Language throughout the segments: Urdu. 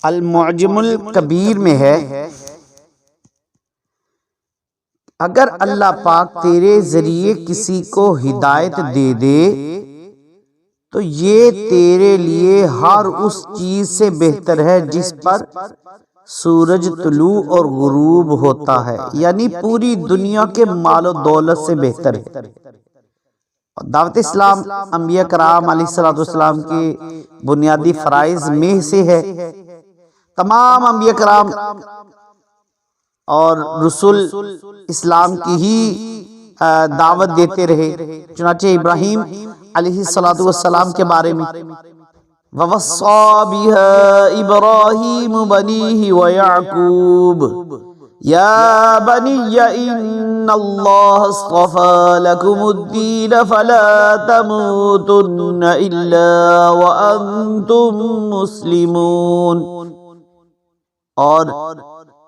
المعجم الکبیر میں ہے، اگر اللہ پاک تیرے ذریعے کسی کو ہدایت دے دے تو یہ تیرے لیے ہر اس چیز سے بہتر ہے جس پر سورج طلوع اور غروب ہوتا ہے، یعنی پوری دنیا کے مال و دولت سے بہتر ہے۔ دعوت اسلام انبیاء کرام علیہ السلام کے بنیادی فرائض میں سے ہے۔ تمام انبیاء کرام اور رسول اسلام کی ہی دعوت دیتے رہے، چنانچہ ابراہیم علیہ السلام کے بارے میں وَوَصَّى بِهَا إِبْرَاهِيمُ بَنِيهِ وَيَعْقُوبُ يَا بَنِيَّ إِنَّ اللَّهَ اصْطَفَى لَكُمُ الدِّينَ فَلَا تَمُوتُنَّ إِلَّا وَأَنْتُمْ مُسْلِمُونَ۔ اور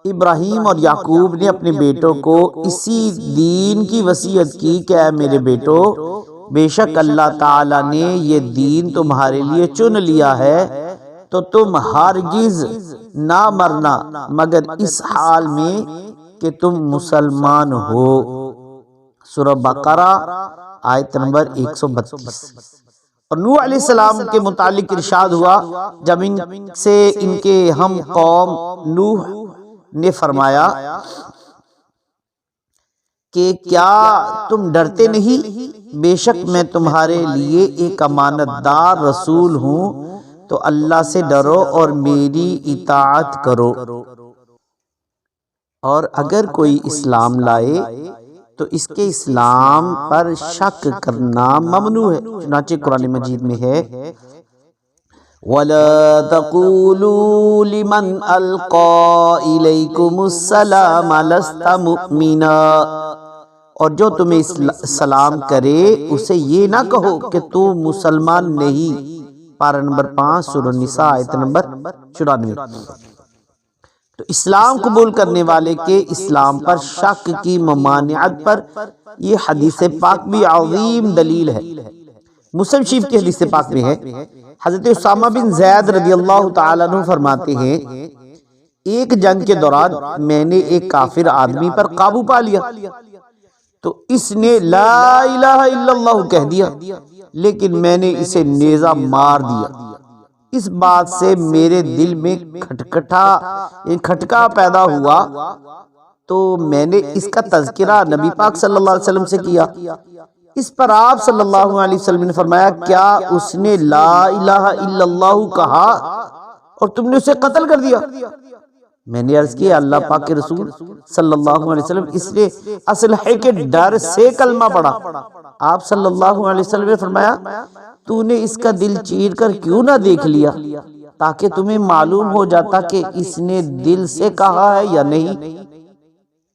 ابراہیم اور یعقوب نے اپنے بیٹوں کو اسی دین کی وصیت کی کہ اے میرے بیٹو، بے شک اللہ تعالیٰ نے یہ دین تمہارے لیے چن لیا ہے تو تم ہرگز نہ مرنا مگر اس حال میں کہ تم مسلمان ہو۔ سورہ بقرہ آیت نمبر 132۔ اور نوح علیہ السلام کے متعلق ارشاد ہوا جب ان سے ان کے ہم قوم نوح نے فرمایا کہ کیا تم ڈرتے نہیں؟ بے شک میں تمہارے لیے ایک امانت دار رسول ہوں، تو اللہ سے ڈرو اور میری اطاعت کرو، اور اگر کوئی اسلام لائے تو اس کے اسلام پر شک کرنا ممنوع ہے۔ چنانچہ قرآن مجید میں ہے وَلَا تَقُولُوا لِمَنْ أَلْقَى إِلَيْكُمُ السَّلَامَ لَسْتَ مُؤْمِنًا، اور جو تمہیں سلام کرے اسے یہ نہ کہو کہ تو مسلمان نہیں۔ پارہ نمبر 5 سورہ النساء آیت نمبر 94۔ تو اسلام قبول کرنے والے کے اسلام پر شک کی ممانعت پر یہ حدیث پاک بھی عظیم دلیل ہے۔ مسلم شریف کی حدیث پاک میں ہے، حضرت اسامہ بن زید رضی اللہ تعالیٰ عنہ فرماتے ہیں ایک جنگ کے دوران میں نے ایک کافر آدمی پر قابو پا لیا تو اس نے لا الہ الا اللہ کہہ دیا، لیکن میں نے اسے نیزہ مار دیا۔ اس بات سے میرے دل میں کھٹکا پیدا ہوا تو میں نے اس کا تذکرہ نبی پاک صلی اللہ علیہ وسلم سے کیا۔ اس پر آپ صلی اللہ علیہ وسلم نے فرمایا کیا اس نے لا الہ الا اللہ کہا اور تم نے اسے قتل کر دیا؟ میں نے عرض کیا اللہ پاک کے رسول صلی اللہ علیہ وسلم اس نے اسلحے کے ڈر سے کلمہ پڑھا۔ آپ صلی اللہ علیہ وسلم نے فرمایا تو نے اس کا دل چیر کر کیوں نہ دیکھ لیا تاکہ تمہیں معلوم ہو جاتا کہ اس نے دل سے کہا ہے یا نہیں۔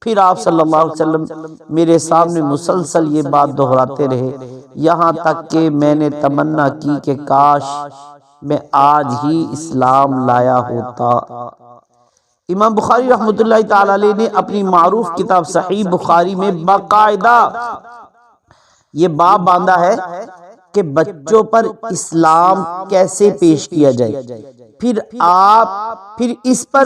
پھر آپ صلی اللہ علیہ وسلم میرے سامنے مسلسل یہ بات دہراتے رہے یہاں تک کہ میں نے تمنا کی کہ کاش میں آج ہی اسلام لایا ہوتا۔ امام بخاری رحمۃ اللہ تعالی علیہ نے اپنی معروف کتاب صحیح بخاری میں باقاعدہ یہ باب باندھا ہے کہ بچوں پر اسلام کیسے پیش کیا جائے۔ پھر اس پر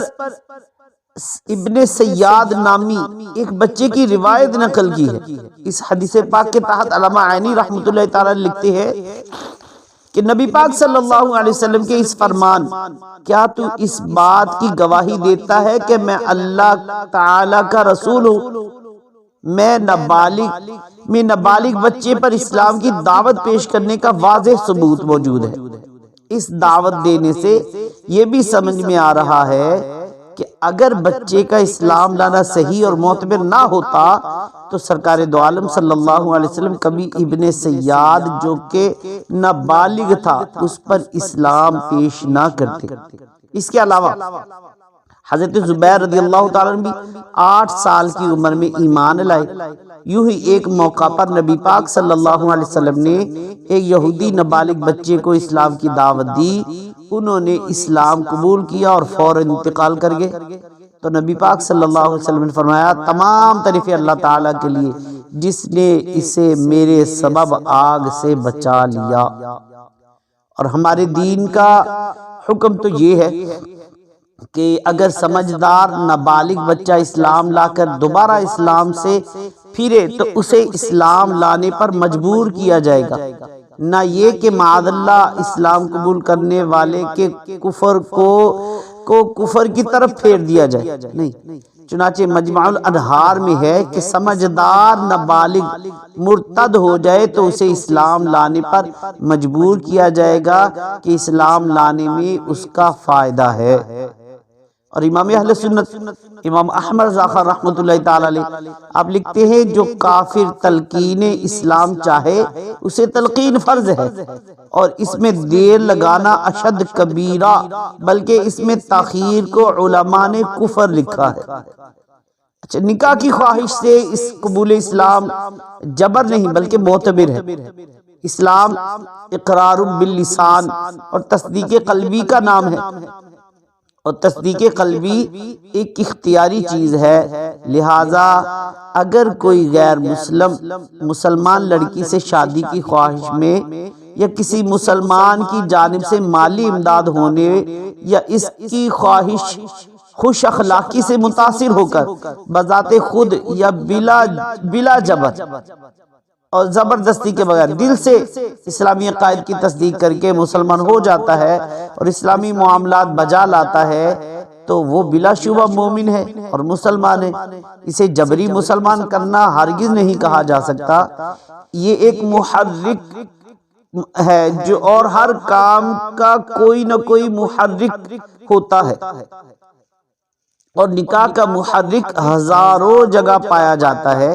ابن سیاد نامی ایک بچے کی روایت نقل کی ہے۔ اس حدیث پاک کے تحت علامہ عینی رحمۃ اللہ تعالی لکھتے ہیں کہ نبی پاک صلی اللہ علیہ وسلم کے اس فرمان کیا تو اس بات کی گواہی دیتا ہے کہ میں اللہ تعالی کا رسول ہوں، میں نابالغ بچے پر اسلام کی دعوت پیش کرنے کا واضح ثبوت موجود ہے۔ اس دعوت دینے سے یہ بھی سمجھ میں آ رہا ہے کہ اگر بچے کا اسلام لانا صحیح اور معتبر نہ ہوتا تو سرکار دو عالم صلی اللہ علیہ وسلم کبھی ابن سیاد جو کہ نابالغ تھا اس پر اسلام پیش نہ کرتے۔ اس کے علاوہ حضرت زبیر رضی اللہ تعالیٰ عنہ بھی 8 سال کی عمر میں ایمان لائے۔ یوں ہی ایک موقع پر نبی پاک صلی اللہ علیہ وسلم نے ایک یہودی نابالغ بچے کو اسلام کی دعوت دی، انہوں نے اسلام قبول کیا اور فوراً انتقال کر گئے۔ تو نبی پاک صلی اللہ علیہ وسلم نے فرمایا تمام تعریفیں اللہ تعالیٰ کے لیے جس نے اسے میرے سبب آگ سے بچا لیا۔ اور ہمارے دین کا حکم تو یہ ہے کہ اگر سمجھدار نابالغ بچہ اسلام لا کر دوبارہ اسلام سے پھرے تو اسے اسلام لانے پر مجبور کیا جائے گا، نہ یہ کہ معاذ اللہ اسلام قبول کرنے والے کے کفر کو کفر کی طرف پھیر دیا جائے، نہیں۔ چنانچہ مجمع الانہار میں ہے کہ سمجھدار نابالغ مرتد ہو جائے تو اسے اسلام لانے پر مجبور کیا جائے گا کہ اسلام لانے میں اس کا فائدہ ہے۔ اور امام اہل سنت امام احمد رضا خان رحمۃ اللہ تعالی علیہ آپ لکھتے ہیں جو کافر تلقین اسلام چاہے اسے تلقین فرض ہے، اور اس میں دیر لگانا اشد کبیرہ، بلکہ اس میں تاخیر کو علماء نے کفر لکھا ہے۔ اچھا، نکاح کی خواہش سے اس قبول اسلام جبر نہیں بلکہ معتبر ہے۔ اسلام اقرار باللسان اور تصدیق قلبی کا نام ہے، اور تصدیق قلبی ایک اختیاری چیز ہے، لہذا اگر کوئی غیر مسلمان لڑکی سے شادی کی خواہش میں یا کسی مسلمان کی جانب سے مالی امداد ہونے یا اس کی خواہش خوش اخلاقی سے متاثر ہو کر بذات خود یا بلا جبر اور زبردستی کے بغیر دل سے اسلامی عقائد کی تصدیق کر کے مسلمان ہو جاتا ہے اور اسلامی معاملات بجا لاتا ہے تو وہ بلا شبہ مومن ہے اور مسلمان ہے۔ اسے جبری مسلمان کرنا ہرگز نہیں کہا جا سکتا، یہ ایک محرک ہے جو اور ہر کام کا کوئی نہ کوئی محرک ہوتا ہے، اور نکاح کا محرک ہزاروں جگہ پایا جاتا ہے،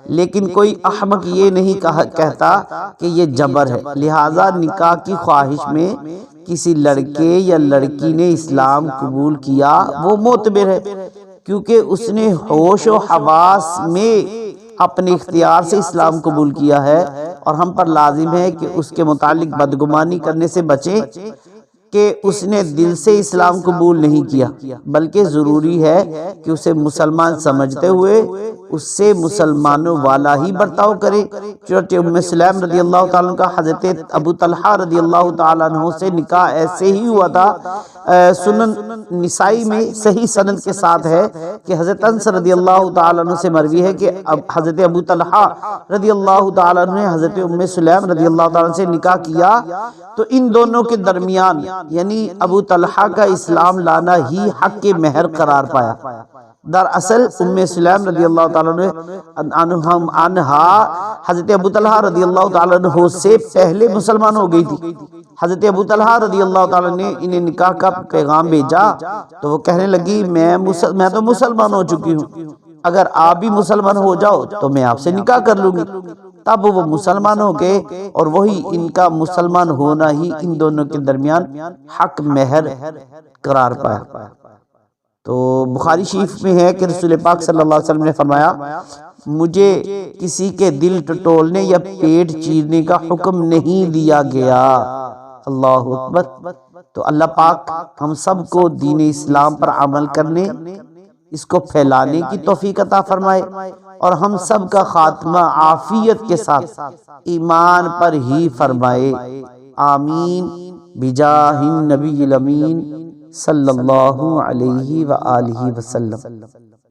لیکن کوئی احمق یہ نہیں کہتا کہ یہ جبر ہے۔ لہذا نکاح کی خواہش میں کسی لڑکے یا لڑکی نے اسلام قبول کیا وہ معتبر ہے، کیونکہ اس نے ہوش و حواس میں اپنے اختیار سے اسلام قبول کیا ہے، اور ہم پر لازم ہے کہ اس کے متعلق بدگمانی کرنے سے بچیں کہ اس نے دل سے اسلام قبول نہیں کیا، بلکہ ضروری ہے کہ اسے مسلمان سمجھتے ہوئے اس سے مسلمانوں والا ہی برتاؤ کرے۔ چنانچہ ام سلیم رضی اللہ تعالیٰ عنہ کا حضرت ابو طلحہ رضی اللہ تعالیٰ عنہ سے نکاح ایسے ہی ہوا تھا۔ سنن نسائی میں صحیح سند کے ساتھ ہے کہ حضرت انس رضی اللہ تعالیٰ عنہ سے مروی ہے کہ حضرت ابو طلحہ رضی اللہ تعالیٰ عنہ نے حضرت ام سلیم رضی اللہ تعالیٰ عنہ سے نکاح کیا تو ان دونوں کے درمیان یعنی ابو طلحہ کا اسلام لانا ہی حق کے مہر قرار پایا۔ دراصل ام سلیم رضی اللہ تعالیٰ عنہا حضرت ابو طلحہ رضی اللہ تعالیٰ عنہ سے پہلے مسلمان ہو گئی تھی۔ حضرت ابو طلحہ رضی اللہ تعالیٰ نے انہیں نکاح کا پیغام بھیجا تو وہ کہنے لگی میں تو مسلمان ہو چکی ہوں، اگر آپ بھی مسلمان ہو جاؤ تو میں آپ سے نکاح کر لوں گی۔ تب وہ مسلمان ہو گئے اور وہی ان کا مسلمان ہونا ہی ان دونوں کے درمیان حق مہر قرار پایا۔ تو بخاری شریف میں ہے کہ رسول پاک صلی اللہ علیہ وسلم نے فرمایا مجھے کسی کے دل ٹٹولنے یا پیٹ چیرنے کا حکم نہیں دیا گیا۔ اللہ اکبر۔ تو اللہ پاک ہم سب کو دین اسلام پر عمل کرنے، اس کو پھیلانے کی توفیق عطا فرمائے، اور ہم سب کا خاتمہ عافیت کے ساتھ ایمان پر ہی فرمائے، آمین بجاہ النبی الامین صلی اللہ علیہ وآلہ وسلم۔